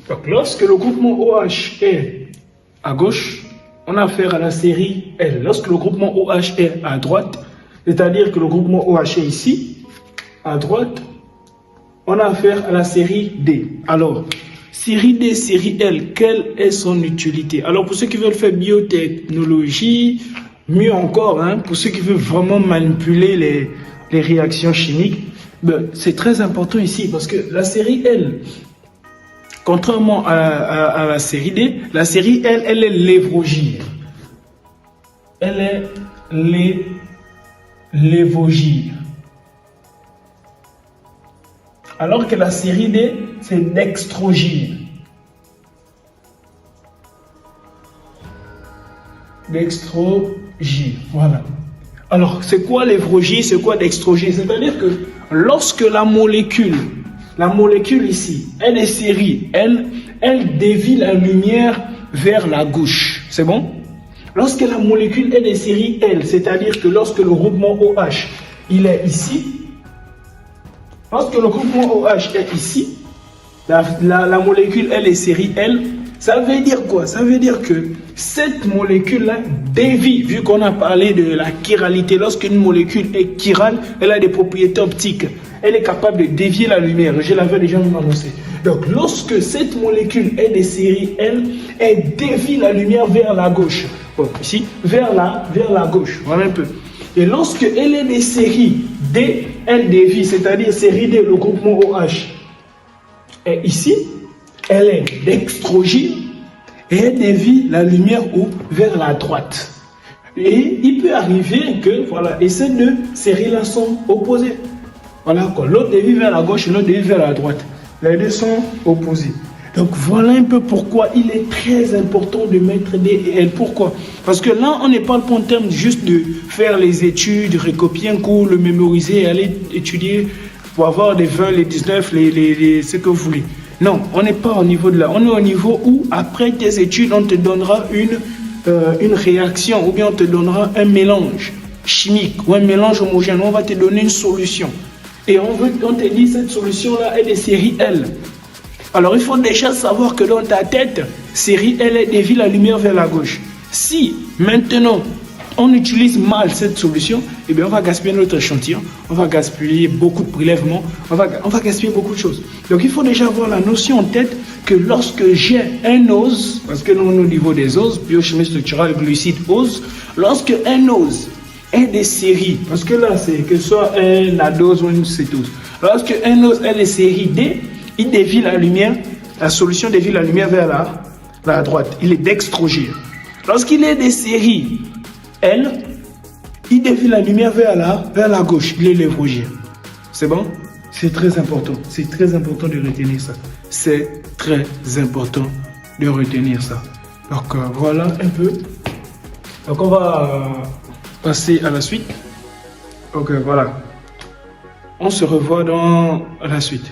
Donc, lorsque le groupement OH est à gauche, on a affaire à la série L. Lorsque le groupement OH est à droite, c'est-à-dire que le groupement OH est ici, à droite, on a affaire à la série D. Alors, série D, série L, quelle est son utilité? Alors, pour ceux qui veulent faire biotechnologie, mieux encore, pour ceux qui veulent vraiment manipuler les réactions chimiques, ben, c'est très important ici parce que la série L, contrairement à la série D, la série L, elle est lévogire. Elle est lévogire. Alors que la série D, c'est dextrogire. Dextrogire, voilà. Alors, c'est quoi lévogire, c'est quoi dextrogire? C'est-à-dire que lorsque la molécule ici, elle est série, elle dévie la lumière vers la gauche. C'est bon? Lorsque la molécule est des séries L, c'est-à-dire que lorsque le groupement OH, il est ici, lorsque le groupement OH est ici, la molécule elle est série L, ça veut dire quoi? Ça veut dire que cette molécule-là dévie, vu qu'on a parlé de la chiralité, lorsqu'une molécule est chirale, elle a des propriétés optiques. Elle est capable de dévier la lumière. Je l'avais déjà annoncé. Donc, lorsque cette molécule est des séries L, elle dévie la lumière vers la gauche. Bon, ici, vers la gauche. Voilà un peu. Et lorsque elle est des séries D, elle dévie, c'est-à-dire série D, le groupement OH est ici, elle est dextrogire et elle dévie la lumière vers la droite. Et il peut arriver que, voilà, et ces deux séries-là sont opposées. Voilà quoi, l'autre dévie vers la gauche et l'autre dévie vers la droite. Les deux sont opposés. Donc voilà un peu pourquoi il est très important de mettre D et L. Pourquoi? Parce que là, on n'est pas en terme juste de faire les études, recopier un cours, le mémoriser et aller étudier pour avoir les 20, les 19, ce que vous voulez. Non, on n'est pas au niveau de là. On est au niveau où, après tes études, on te donnera une réaction ou bien on te donnera un mélange chimique ou un mélange homogène. On va te donner une solution. Et on te dit cette solution-là est des séries L. Alors il faut déjà savoir que dans ta tête, série L dévie la lumière vers la gauche. Si maintenant on utilise mal cette solution, eh bien on va gaspiller notre échantillon, on va gaspiller beaucoup de prélèvements, on va gaspiller beaucoup de choses. Donc il faut déjà avoir la notion en tête que lorsque j'ai un ose, parce que nous au niveau des oses, biochimie structurale, glucides, ose, lorsque un ose est des séries, parce que là c'est que ce soit un adose ou une cétose, lorsque un ose est des séries D, il dévie la lumière, la solution dévie la lumière vers la droite, il est dextrogire. Lorsqu'il est des séries L, il dévie la lumière vers la gauche, il est lévogire. C'est bon? C'est très important. C'est très important de retenir ça. C'est très important de retenir ça. Donc voilà un peu. Donc on va passer à la suite. Donc voilà. On se revoit dans la suite.